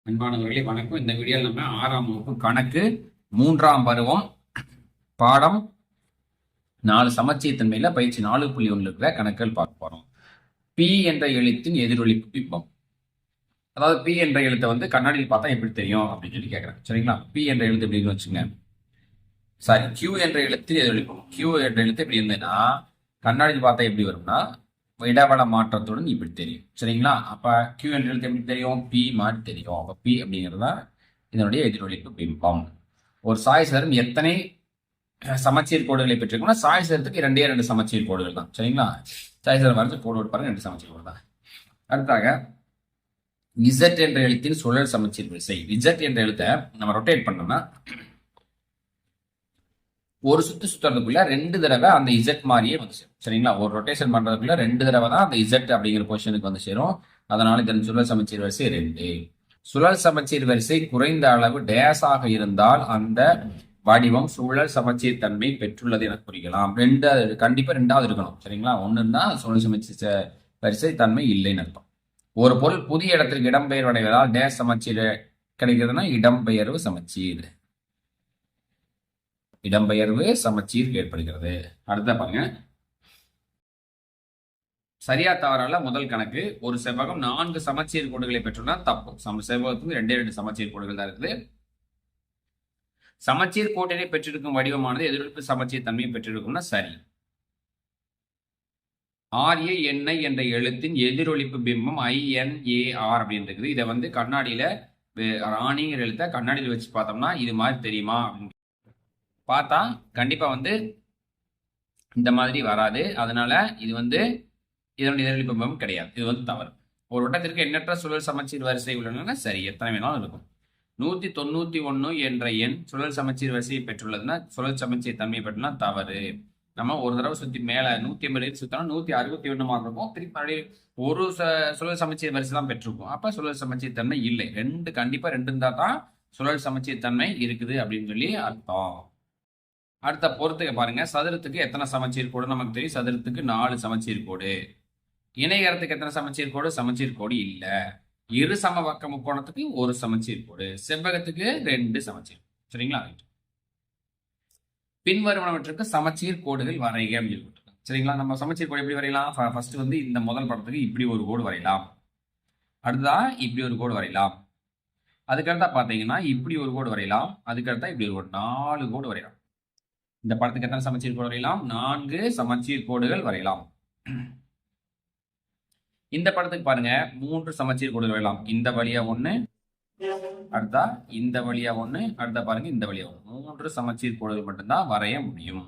அன்பானவர்களே வணக்கம். இந்த வீடியோவில் நம்ம 6ஆம் வகுப்பு கணக்கு 3ஆம் பருவம் பாடம் 4 சமச்சீர் தன்மையில பயிற்சி 4.1 இருக்கிற கணக்குகள் பார்க்க போறோம். பி என்ற எழுத்தின் எதிரொலிப்பு பிம்பம். அதாவது பி என்ற எழுத்தை வந்து கண்ணாடியில் பார்த்தா எப்படி தெரியும் அப்படின்னு சொல்லி கேட்கறேன். சரிங்களா? பி என்ற எழுத்து எப்படின்னு வச்சுங்க. சாரி, கியூ என்ற எழுத்தில் எதிரொலிப்பு. கியூ என்ற எழுத்து எப்படி இருந்ததுன்னா கண்ணாடியில் பார்த்தா எப்படி வரும்னா இடவள மாற்றத்துடன் இப்படி தெரியும். சரிங்களா? அப்ப கியூ என்ற எழுத்து எப்படி தெரியும்? பி மாதிரி தெரியும். அப்ப பி அப்படிங்கிறதா இதனுடைய எதிரொலிப்பு பிம்பம். ஒரு சாய்சரம் எத்தனை சமச்சீர் கோடுகளை பெற்றிருக்கோம்னா சாய்சரத்துக்கு 2 சமச்சீர் கோடுகள் தான். சரிங்களா? சாய்சரம் வரைஞ்சு கோடு பாருங்க, 2 சமச்சீர் கோடு தான். அடுத்தாக இசட் என்ற எழுத்தின் சுழல் சமச்சீர் வரிசை. இசட் என்ற எழுத்தை நம்ம ரொட்டேட் பண்ணோம்னா ஒரு சுத்துறதுக்குள்ள 2 தடவை அந்த இசட் மாதிரியே வந்து சேரும். சரிங்களா? ஒரு ரொட்டேஷன் பண்றதுக்குள்ள 2 தடவை தான் அந்த இசட் அப்படிங்கிற பொசிஷனுக்கு வந்து சேரும். அதனால இதன் சுழல் சமச்சீர் வரிசை 2. சுழல் சமச்சீர் வரிசை குறைந்த அளவு டேஸாக இருந்தால் அந்த வடிவம் சுழல் சமச்சீர் தன்மை பெற்றுள்ளது என குறிக்கலாம். கண்டிப்பா 2வது இருக்கணும். சரிங்களா? ஒண்ணுன்னா சுழல் சமச்சீர் வரிசை தன்மை இல்லைன்னு அர்த்தம். ஒரு பொருள் புதிய இடத்திற்கு இடம்பெயர்வு அடைவதால் டேஸ் சமச்சீர் கிடைக்கிறதுனா இடம்பெயர்வு சமச்சீர். இடம்பெயர்வு சமச்சீர் ஏற்படுகிறது. அடுத்த பாருங்க, சரியா தவறால முதல் கணக்கு. ஒரு செவ்வகம் 4 சமச்சீர் கோடுகளை பெற்றுள்ளா தப்பு. செவ்வகத்துக்கு 2 சமச்சீர் கோடுகள் தான் இருக்குது. சமச்சீர் கோட்டினை பெற்றிருக்கும் வடிவமானது எதிரொலிப்பு சமச்சீர் தன்மையை பெற்றிருக்கும்னா சரி. RANI என்ற எழுத்தின் எதிரொலிப்பு பிம்பம் INAR அப்படின்னு இருக்குது. இதை வந்து கண்ணாடியில ராணிங்கிற எழுத்தை கண்ணாடியில் வச்சு பார்த்தோம்னா இது மாதிரி தெரியுமா அப்படின்னு பார்த்தா கண்டிப்பா வந்து இந்த மாதிரி வராது. அதனால இது வந்து இதனுடைய எதிரொலிப்பு பிம்பம் கிடையாது. இது வந்து தவறு. ஒரு வட்டத்திற்கு எண்ணற்ற சுழல் சமச்சீர் வரிசை உள்ளன சரி, எத்தனை வேணாலும் இருக்கும். 191 என்ற எண் சுழல் சமச்சீர் வரிசையை பெற்றுள்ளதுன்னா சுழல் சமச்சீர் தன்மை பெற்றுனா தவறு. நம்ம ஒரு தடவை சுத்தி மேல 180 சுத்தணும் 161 மாதிரி இருக்கும். திருப்பி மறுபடியும் ஒரு சுழல் சமச்சீர் வரிசை தான் பெற்றிருக்கும். அப்ப சுழல் சமச்சீர் தன்மை இல்லை. கண்டிப்பா 2 இருந்தா தான் சுழல் சமச்சீர் தன்மை இருக்குது அப்படின்னு சொல்லி அர்த்தம். அடுத்த பொறுத்துக்க பாருங்க, சதுரத்துக்கு எத்தனை சமச்சீர் கோடு நமக்கு தெரியும். சதுரத்துக்கு 4 சமச்சீர் கோடு. இணையறத்துக்கு எத்தனை சமச்சீர் கோடு? சமச்சீர் கோடு இல்ல. இரு சமபக்க முக்கோணத்துக்கு 1 சமச்சீர் கோடு. செவ்வகத்துக்கு 2 சமச்சீர். சரிங்களா? பின்வருவனவற்றுக்கு சமச்சீர் கோடுகள் வரைக. சரிங்களா? நம்ம சமச்சீர் கோடு எப்படி வரையலாம்? ஃபர்ஸ்ட் வந்து இந்த முதல் படத்துக்கு இப்படி ஒரு கோடு வரையலாம். அடுத்ததா இப்படி ஒரு கோடு வரையலாம். அதுக்கடுத்தா பாத்தீங்கன்னா இப்படி ஒரு கோடு வரையலாம். அதுக்கடுத்தா இப்படி ஒரு கோடு. 4 கோடு வரையலாம். இந்த படத்துக்கு எத்தனை சமச்சீர் கோடு வரையலாம்? 4 சமச்சீர் கோடுகள் வரையலாம். இந்த படத்துக்கு பாருங்க 3 சமச்சீர் கோடுகள் வரையலாம். இந்த வழியா 1, அடுத்தா இந்த வழியா 1, அடுத்த பாருங்க இந்த வழியா 1. 3 சமச்சீர் கோடுகள் மட்டும்தான் வரைய முடியும்.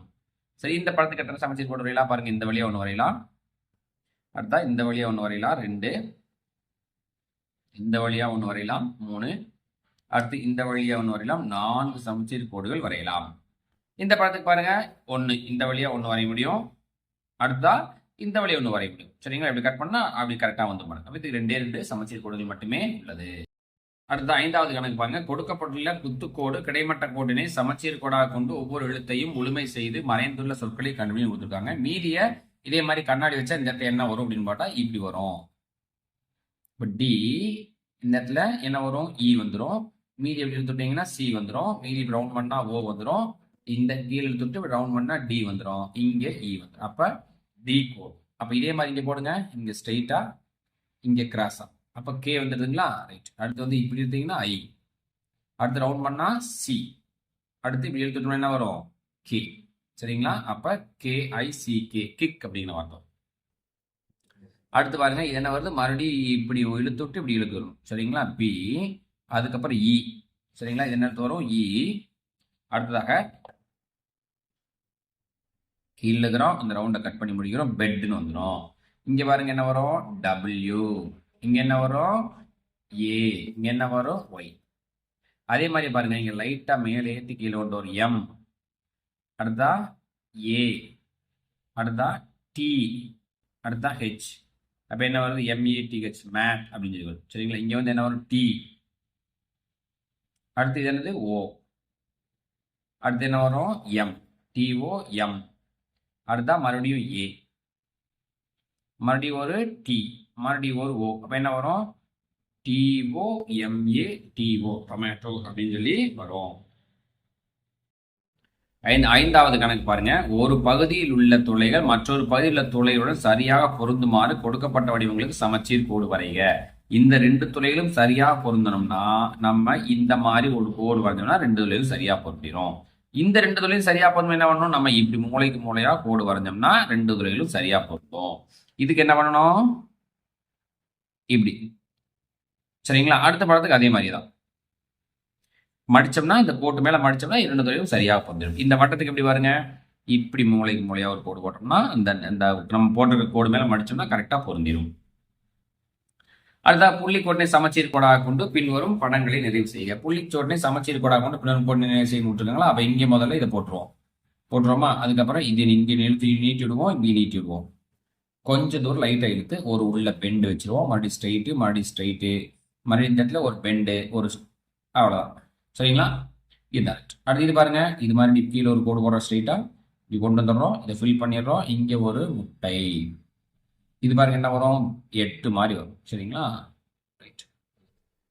சரி, இந்த படத்துக்கு எத்தனை சமச்சீர் கோடு வரையலாம்? பாருங்க இந்த வழியா 1 வரையலாம். அடுத்தா இந்த வழியா 1 வரையலாம் 2, இந்த வழியா 1 வரையலாம் 3, அடுத்து இந்த வழியா 1 வரையலாம் 4 சமச்சீர் கோடுகள் வரையலாம். இந்த படத்துக்கு பாருங்க 1 இந்த வழியா 1 வரைய முடியும். அடுத்தா இந்த வழியா 1 வரைய முடியும். சரிங்களா? இப்படி கட் பண்ணா அப்படி கரெக்டா வந்து பாருங்க. இதுக்கு 2 சமச்சீர் கோடுகள் மட்டுமே உள்ளது. அடுத்த 5வது கணக்கு பாருங்க, கொடுக்கப்பட்டுள்ள குத்துக்கோடு கிடைமட்ட கோட்டினை சமச்சீர் கோடாக கொண்டு ஒவ்வொரு எழுத்தையும் முழுமை செய்து மறைந்துள்ள சொற்களை கண்டுபிடிச்சு கொடுத்துருக்காங்க. மீதிய இதே மாதிரி கண்ணாடி வச்சா இந்த இடத்துல என்ன வரும் அப்படின்னு பார்த்தா இப்படி வரும். இப்போ டி இந்த இடத்துல என்ன வரும்? இ வந்துடும். மீதி எப்படி எடுத்துட்டீங்கன்னா சி வந்துடும். மீதி ரவுண்ட் பண்ணா ஓ வந்துடும். இந்த கீழ் எடுத்துட்டு ரவுண்ட் பண்ணா டி வந்துடும். இங்க இ வந்துடும். அப்ப டி கோட். அப்ப இதே மாதிரி இங்க போடுங்க. இங்க ஸ்ட்ரெயிட்டா, இங்க கிராஸா. அப்ப கே வந்துடுதுங்களா? ரைட். அடுத்து வந்து இப்படி எடுத்தீங்கன்னா ஐ. அடுத்து ரவுண்ட் பண்ணா சி. அடுத்து இப்படி எடுத்துட்டோம்னா என்ன வரும்? கே. சரிங்களா? அப்ப கே ஐ சி கே, கிக் அப்படிங்கிற வார்த்தை. அடுத்து பாருங்க இது என்ன வருது? மறுபடியும் இப்படி இழுத்துட்டு இப்படி இழுத்து வரும். சரிங்களா? பி. அதுக்கப்புறம் இ. சரிங்களா? இது என்ன வரும்? இ. அடுத்ததாக கீழே இருக்கிறோம். இந்த ரவுண்டை கட் பண்ணி முடிக்கிறோம். பெட்னு வந்துடும். இங்க பாருங்க என்ன வரும்? டபிள்யூ. இங்க என்ன வரும்? ஏ. இங்க என்ன வரும்? ஒய். அதே மாதிரி பாருங்க இங்க லைட்டா மேலே ஏற்றி கீழே கொண்டு ஒரு எம். அடுத்தா ஏ. அடுத்தா டி. அடுத்தா ஹெச். அப்ப என்ன வருது? MEATH, மேட் அப்படின்னு சொல்லி வரும். சரிங்களா? இங்க வந்து என்ன வரும்? டி. அடுத்து இது என்னது? ஓ. அடுத்து என்ன வரும்? எம். D O M. அடுத்தா மறுபடியும் ஏ. மறுபடியும் ஒரு டி. மறுபடியும் ஒரு ஓ. அப்ப என்ன வரும்? TOMATO டொமேட்டோ அப்படின்னு சொல்லி வரும். ஐந்தாவது கணக்கு பாருங்க. ஒரு பகுதியில் உள்ள துளைகள் மற்றொரு பகுதியில் உள்ள துளையுடன் சரியாக பொருந்துமாறு கொடுக்கப்பட்ட வடிவங்களுக்கு சமச்சீர் கோடு வரைக. இந்த ரெண்டு துளைகளும் சரியாக பொருந்தணும்னா நம்ம இந்த மாதிரி ஒரு கோடு வரைஞ்சோம்னா ரெண்டு துளையும் சரியா பொருந்திடும். இந்த ரெண்டு துளையும் சரியா பொருந்தும் என்ன பண்ணணும், நம்ம இப்படி மூளைக்கு மூளையா கோடு வரைஞ்சோம்னா ரெண்டு துளைகளும் சரியா பொருந்தும். இதுக்கு என்ன பண்ணணும், இப்படி. சரிங்களா? அடுத்த படத்துக்கு அதே மாதிரி தான் மடிச்சோம்னா, இந்த கோட்டு மேல மடிச்சோம்னா இரண்டு துளையும் சரியாக பொருந்திடும். இந்த வட்டத்துக்கு எப்படி பாருங்க, இப்படி மூளைக்கு மூளையா ஒரு கோடு போட்டோம்னா இந்த நம்ம போட்டிருக்க கோடு மேல மடிச்சோம்னா கரெக்டா பொருந்திடும். அடுத்த புள்ளிக்கோட்டை சமச்சீர் கோடாக கொண்டு பின்வரும் படங்களை நிறைவு செய்ய. புள்ளிக்கோட்டை சமச்சீர் கோடாக கொண்டு பின்வரும் கோட்டை நிறைவு செய்ய விட்டுருக்காங்களா, அப்ப இங்கே முதல்ல இதை போட்டுருவோமா. அதுக்கப்புறம் இது இங்கே நீட்டி விடுவோம், இங்கே நீட்டி விடுவோம். கொஞ்சம் தூரம் லைட்டாக இழுத்து ஒரு உள்ள பெண்டு வச்சிருவோம். மறுபடியும் ஸ்ட்ரைட்டு, மறுபடியும் இந்த இடத்துல ஒரு பெண்டு, ஒரு அவ்வளோதான். சரிங்களா? இதுதான். அடுத்து இது பாருங்க, இது மாதிரி கீழே ஒரு கோடு போடுறோம், ஸ்ட்ரைட்டா இப்படி கொண்டு வந்துடுறோம், இதை ஃபில் பண்ணிடுறோம். இங்கே ஒரு முட்டை, இது பாருங்க என்ன வரும், 8 மாதிரி வரும். சரிங்களா? ரைட்.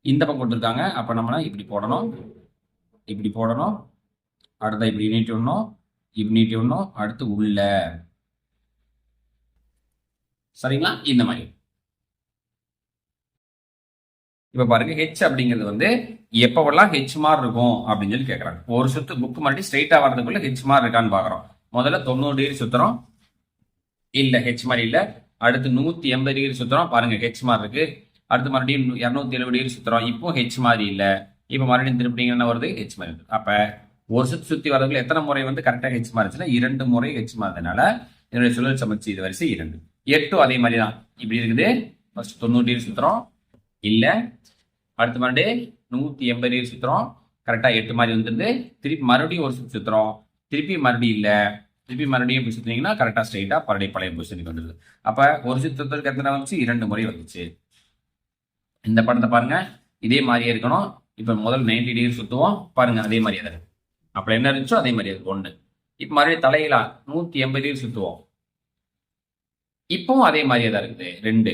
இந்த பக்கம் கொடுத்துருக்காங்க, அப்போ நம்ம இப்படி போடணும், அடுத்த இப்படி நீட்டி விடணும், அடுத்து உள்ள. சரிங்களா? இந்த மாதிரி. இப்ப பாருங்க, ஹெச் அப்படிங்கிறது எப்பவெல்லாம் ஹெச் மார்க் இருக்கும் அப்படின்னு சொல்லி கேட்கறாங்க. ஒரு சுத்து புக் மறுபடியும் ஸ்ட்ரைட்டா வர்றதுக்குள்ள ஹெச் மார்க் இருக்கான்னு பாக்குறோம். முதல்ல 90 டிகிரி சுத்துறோம், இல்ல ஹெச் மாதிரி இல்ல. அடுத்து 180 டிகிரி சுத்துறோம், பாருங்க ஹெச் மார்க் இருக்கு. அடுத்து மறுபடியும் 270 டிகிரி சுத்துறோம், இப்போ ஹெச் மாதிரி இல்ல. இப்ப மறுபடியும் திருப்பிட்டீங்கன்னா வருது ஹெச் மாதிரி இருக்கு. அப்ப ஒரு சுத்தி வரதுக்குள்ள எத்தனை முறை கரெக்டா ஹெச் மாறிச்சுன்னா 2 முறை ஹெச் மாறினால என்னுடைய சுழல் சமச்சீர் வரிசை 2. 8 அதே மாதிரி தான் இப்படி இருக்குது. ஃபர்ஸ்ட் 90 டிகிரி சுத்துறோம், இல்ல. அடுத்து மறுபடியும் 180 டிகிரி சுத்துறோம், கரெக்டா 8 மாதிரி வந்துருது. திருப்பி மறுபடியும் ஒரு சுத்துறோம், திருப்பி மறுபடியும் இல்ல. திருப்பி மறுபடியும் இப்படி சுத்தினீங்கன்னா கரெக்டா ஸ்ட்ரைட்டா பழைய பொசிஷனுக்கு வந்துருது. அப்ப ஒரு சுத்தத்துக்கு எத்தனை வந்துச்சு, 2 முறை வந்துச்சு. இந்த படத்தை பாருங்க, இதே மாதிரியே இருக்கணும். இப்ப முதல் 90 டிகிரி சுத்துவோம், பாருங்க அதே மாதிரியே தான் இருக்கு. அப்ப என்ன இருந்துச்சோ அதே மாதிரி இருக்கு 1. இப்ப மறுபடியும் தலையிலா 180 டிகிரி சுத்துவோம், இப்பவும் அதே மாதிரியே தான் இருக்குது 2.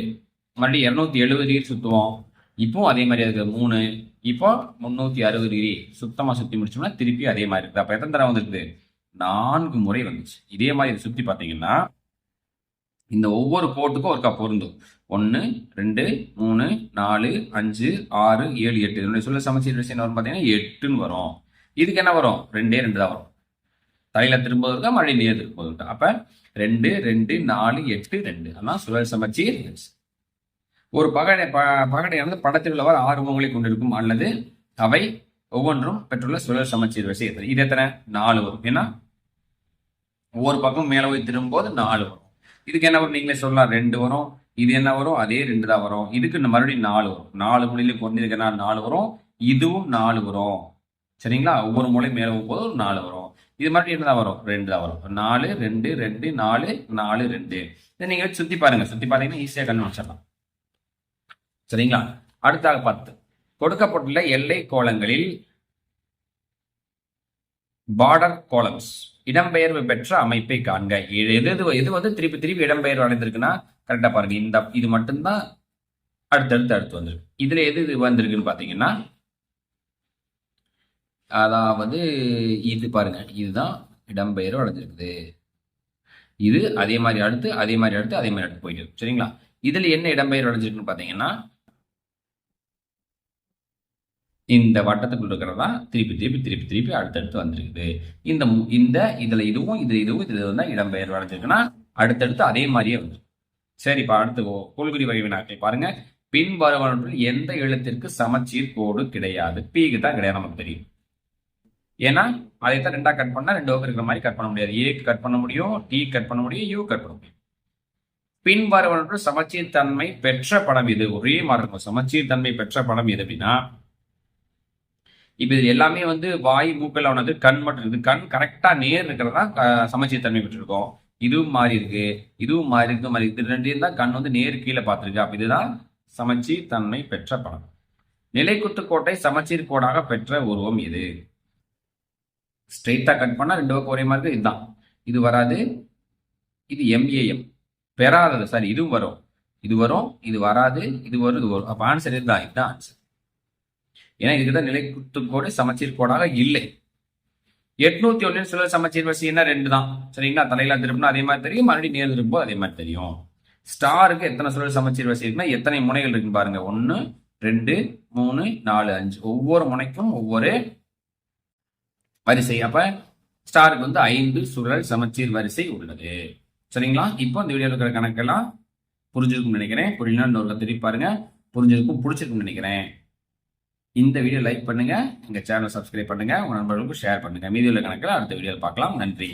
மறுபடியும் 270 டிகிரி சுத்துவோம், இப்பவும் அதே மாதிரியே இருக்குது 3. இப்போ 360 டிகிரி சுத்தமா சுத்தி முடிச்சோம்னா திருப்பி அதே மாதிரி இருக்குது. அப்ப எத்தனை தடவை வந்துருக்குது, 4 முறை வந்துச்சு. இதே மாதிரி சுத்தி பாத்தீங்கன்னா இந்த ஒவ்வொரு கோட்டுக்கும் ஒருக்கா பொருந்தும். 1 2 3 4 5 6 7 8. இதனுடைய சொல்ல சமச்சீர் வரிசை என்ன வரும் பாத்தீங்கன்னா 8ன்னு வரும். இதுக்கு என்ன வரும், 2 தான் வரும். தலையில திரும்புவது இருக்கா, மறுபடியும் நேர் திரும்புவது இருக்கா. அப்ப 2 2 4 8 2. அதான் சுழல் சமச்சீர் வரிசை. ஒரு பகடையானது படத்தில் உள்ளவர் 6 முகங்களை கொண்டிருக்கும் அல்லது அவை ஒவ்வொன்றும் பெற்றுள்ள சுழல் சமச்சீர் வரிசை எத்தனை? இது எத்தனை, 4 வரும். ஏன்னா ஒவ்வொரு பக்கம் மேல போய் திரும்பும்போது 4 வரும். இதுக்கு என்ன வரும், நீங்களே சொல்லலாம் 2 வரும். இது என்ன வரும், அதே 2 தான் வரும். இதுக்கு மறுபடியும் 4 வரும். 4 மூலையிலும் பொருந்திருக்கனா 4 வரும், இதுவும் 4 வரும். சரிங்களா? ஒவ்வொரு மூலை மேல போகும்போது 4 வரும். இது மறுபடியும் என்ன தான் வரும், 2 தான் வரும். 4 2 2 4 4 2. இதை நீங்க சுத்தி பாருங்க, சுத்தி பாத்தீங்கன்னா ஈஸியா கண்டுபிடிச்சிடலாம். சரிங்களா? அடுத்தாக 10. கொடுக்கப்பட்டுள்ள எல்லை கோலங்களில் பார்டர் கோலம்ஸ் இடம்பெயர்வு பெற்ற அமைப்பை காண்க. எது திருப்பி இடம்பெயர்வு அடைந்திருக்குன்னா கரெக்டா பாருங்க. இது மட்டும்தான் அடுத்து வந்திருக்கு. இதுல எது வந்திருக்குன்னு பாத்தீங்கன்னா, அதாவது இது பாருங்க, இதுதான் இடம்பெயர்வு அடைஞ்சிருக்குது. இது அதே மாதிரி அடுத்து போயிட்டு. சரிங்களா? இதுல என்ன இடம்பெயர்வு அடைஞ்சிருக்குன்னு பாத்தீங்கன்னா, இந்த வட்டத்துக்குள்ள இருக்கிறதா திருப்பி அடுத்தடுத்து வந்திருக்குது. இதுல இதுவும் தான் இடம்பெயர்வு அடைஞ்சிருக்குன்னா அடுத்தடுத்து அதே மாதிரியே வந்து. சரி, இப்ப அடுத்து கொள்குறி வகை வினாக்கள் பாருங்க. பின்வருவனவற்றில் எந்த எழுத்திற்கு சமச்சீர் கோடு கிடையாது? பிக்கு தான் கிடையாது, நமக்கு தெரியும். ஏன்னா அதைத்தான் 2ஆ கட் பண்ணா 2 பக்கம் இருக்கிற மாதிரி கட் பண்ண முடியாது. ஏக்கு கட் பண்ண முடியும், டி கட் பண்ண முடியும், யூ கட் பண்ண முடியும். பின்வருவனவற்றில் சமச்சீர் தன்மை பெற்ற படம் இது. ஒரே மாதிரி இருக்கும். சமச்சீர் தன்மை பெற்ற படம் எது அப்படின்னா, இப்ப இது எல்லாமே வாய் மூக்கெல்லாம் கண் மட்டும் இருக்குது. கண் கரெக்டா நேர் இருக்கிறதா சமச்சீர் தன்மை பெற்றிருக்கும். இதுவும் மாறி இருக்கு, இதுவும் மாறி இருக்கு. இது 2 தான் கண் நேர் கீழே பார்த்துருக்கு. அப்ப இதுதான் சமச்சீர் தன்மை பெற்ற படம். நிலைக்குத்து கோட்டை சமச்சீர் கோடாக பெற்ற உருவம் இது. ஸ்ட்ரெயிட்டா கட் பண்ணா 2 பக்கம் ஒரே மாதிரி இதுதான். இது வராது. இது MAM பெறாதது. சரி, இதுவும் வரும். இது வரும், இது வராது, இது வரும், இது வரும். அப்ப ஆன்சர் இதுதான், இதுதான் ஆன்சர். ஏன்னா இதுக்குதான் நிலைக்குத்துக்கோடு சமச்சீர் கோடாக இல்லை. 801 சுழல் சமச்சீர் வரிசை என்ன 2 தான். சரிங்களா? தலையில திருப்பினா அதே மாதிரி தெரியும், மறுபடியும் நேர் திருப்பும் அதே மாதிரி தெரியும். ஸ்டாருக்கு எத்தனை சுழல் சமச்சீர் வரிசை இருக்குன்னா எத்தனை முனைகள் இருக்குன்னு பாருங்க. 1 2 3 4 5. ஒவ்வொரு முனைக்கும் ஒவ்வொரு வரிசை. அப்ப ஸ்டாருக்கு 5 சுழல் சமச்சீர் வரிசை உள்ளது. சரிங்களா? இப்போ இந்த வீடியோவில் இருக்கிற கணக்கெல்லாம் புரிஞ்சிருக்கும்னு நினைக்கிறேன். புரியலாம் இன்னொரு திருப்பி பாருங்க. புரிஞ்சிருக்கும், பிடிச்சிருக்கும்னு நினைக்கிறேன். இந்த வீடியோ லைக் பண்ணுங்க, எங்க சேனல் சப்ஸ்கிரைப் பண்ணுங்க, உங்க நண்பர்களுக்கு ஷேர் பண்ணுங்க. மீதி உள்ள கணக்கில் அடுத்த வீடியோவில் பார்க்கலாம். நன்றி.